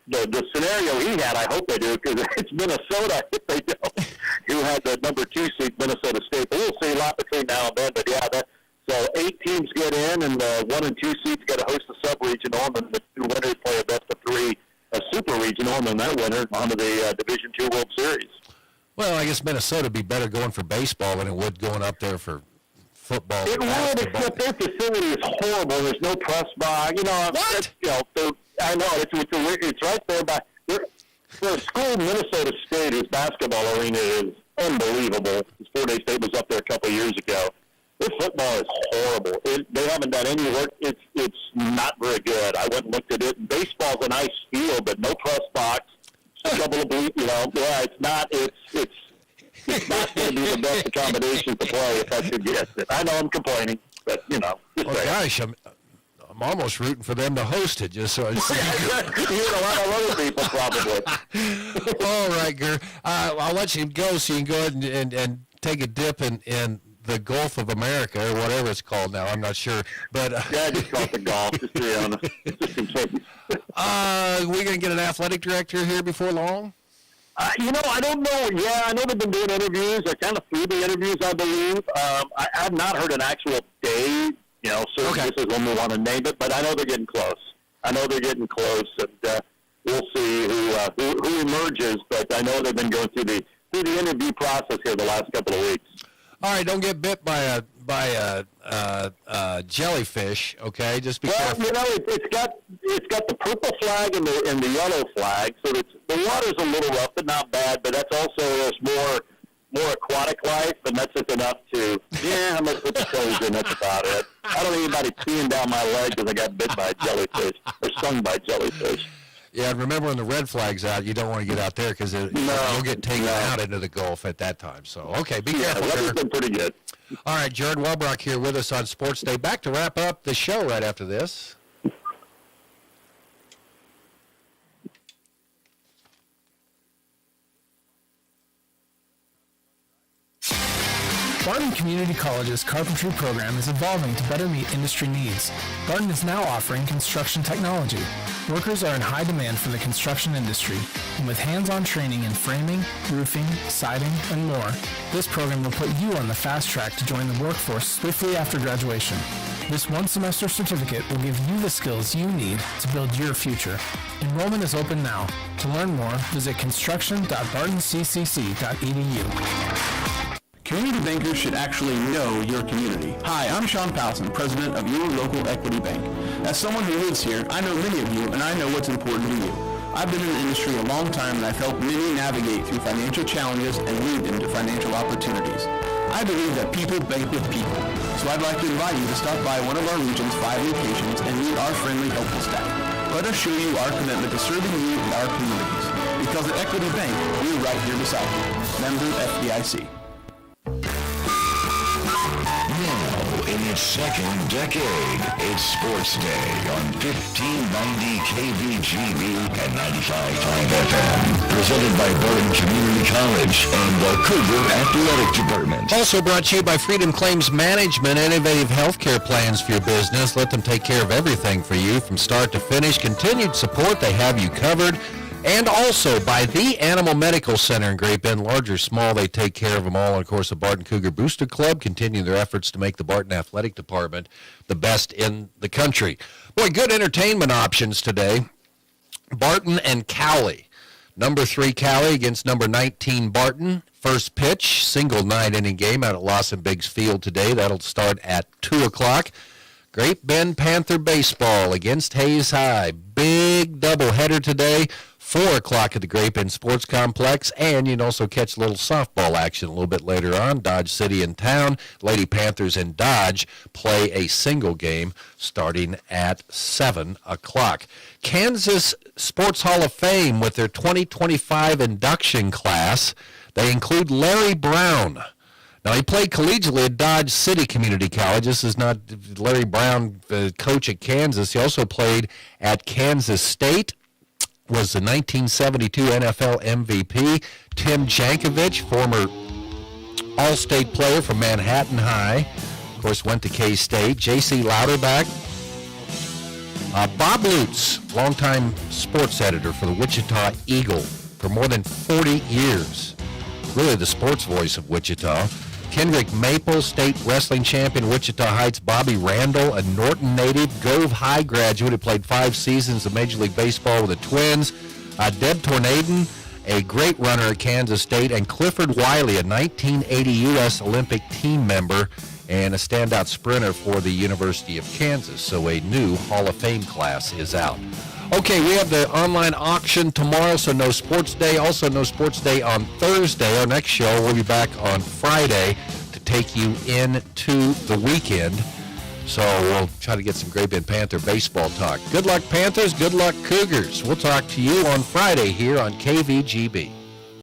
The scenario he had, I hope they do, because it's Minnesota, if they don't, who had the number 2 seed, Minnesota State. But we'll see a lot between now and then. But so 8 teams get in, and the 1 and 2 seeds get to host a sub-regional, and then the 2 winners play a best-of-3, a super regional, and then that winner onto the Division II World Series. Well, I guess Minnesota would be better going for baseball than it would going up there for football. It would, except their facility is horrible. There's no press box. What? I know it's right there by. For a school, Minnesota State, whose basketball arena is unbelievable. Fort Hays State was up there a couple of years ago. Their football is horrible. They haven't done any work. It's not very good. I went and looked at it. Baseball's a nice field, but no press box. A couple of it's not. It's not going to be the best accommodation to play, if I could guess it. I know I'm complaining, but Well, gosh, I'm almost rooting for them to host it, just so I see. You and a lot of other people, probably. All right, Gur. I'll let you go so you can go ahead and take a dip in the Gulf of America or whatever it's called now. I'm not sure, but yeah, just call it the golf, just to be honest, just in case. We're gonna get an athletic director here before long. I don't know. Yeah, I know they've been doing interviews. They're kind of through the interviews, I believe. I have not heard an actual day. So this is when we want to name it, but I know they're getting close. And we'll see who emerges. But I know they've been going through the interview process here the last couple of weeks. All right, don't get bit by a jellyfish, okay? Just be careful. It's got the purple flag and the yellow flag, so the water's a little rough, but not bad. But that's also more aquatic life, and that's just enough to I'm gonna put the toes in. That's about it. I don't need anybody peeing down my leg because I got bit by a jellyfish or stung by a jellyfish. Yeah, and remember when the red flag's out, you don't want to get out there because you'll get taken out into the Gulf at that time. So, okay, be careful. Yeah, weather's been pretty good. All right, Jared Welbrock here with us on Sports Day. Back to wrap up the show right after this. Barton Community College's carpentry program is evolving to better meet industry needs. Barton is now offering construction technology. Workers are in high demand for the construction industry, and with hands-on training in framing, roofing, siding, and more, this program will put you on the fast track to join the workforce swiftly after graduation. This one-semester certificate will give you the skills you need to build your future. Enrollment is open now. To learn more, visit construction.bartoncccc.edu. Community bankers should actually know your community. Hi, I'm Sean Powson, president of your local equity bank. As someone who lives here, I know many of you, and I know what's important to you. I've been in the industry a long time, and I've helped many navigate through financial challenges and lead them to financial opportunities. I believe that people bank with people, so I'd like to invite you to stop by one of our region's 5 locations and meet our friendly, helpful staff. Let us show you our commitment to serving you and our communities. Because at Equity Bank, we're right here beside you. Member FDIC. Now, in its second decade, it's Sports Day on 1590 KVGB and 95.5 FM. Presented by Barton Community College and the Cougar Athletic Department. Also brought to you by Freedom Claims Management, innovative healthcare plans for your business. Let them take care of everything for you from start to finish. Continued support, they have you covered. And also by the Animal Medical Center in Great Bend. Large or small, they take care of them all. And, of course, the Barton Cougar Booster Club continue their efforts to make the Barton Athletic Department the best in the country. Boy, good entertainment options today. Barton and Cowley. Number 3 Cowley against number 19 Barton. First pitch, single 9-inning game out at Lawson Biggs Field today. That'll start at 2 o'clock. Great Bend Panther baseball against Hayes High. Big doubleheader today. 4 o'clock at the Great Bend Sports Complex, and you can also catch a little softball action a little bit later on. Dodge City in town. Lady Panthers and Dodge play a single game starting at 7 o'clock. Kansas Sports Hall of Fame with their 2025 induction class. They include Larry Brown. Now, he played collegiately at Dodge City Community College. This is not Larry Brown, the coach at Kansas. He also played at Kansas State. Was the 1972 NFL MVP. Tim Jankovich, former All-State player from Manhattan High. Of course, went to K-State. J.C. Louderback. Bob Lutz, longtime sports editor for the Wichita Eagle for more than 40 years. Really the sports voice of Wichita. Kendrick Maple, state wrestling champion, Wichita Heights. Bobby Randall, a Norton native, Gove High graduate who played 5 seasons of Major League Baseball with the Twins. Deb Tornaden, a great runner at Kansas State. And Clifford Wiley, a 1980 U.S. Olympic team member and a standout sprinter for the University of Kansas. So a new Hall of Fame class is out. Okay, we have the online auction tomorrow, so no sports day. Also, no sports day on Thursday. Our next show, we'll be back on Friday to take you into the weekend. So we'll try to get some Great Bend Panther baseball talk. Good luck, Panthers. Good luck, Cougars. We'll talk to you on Friday here on KVGB.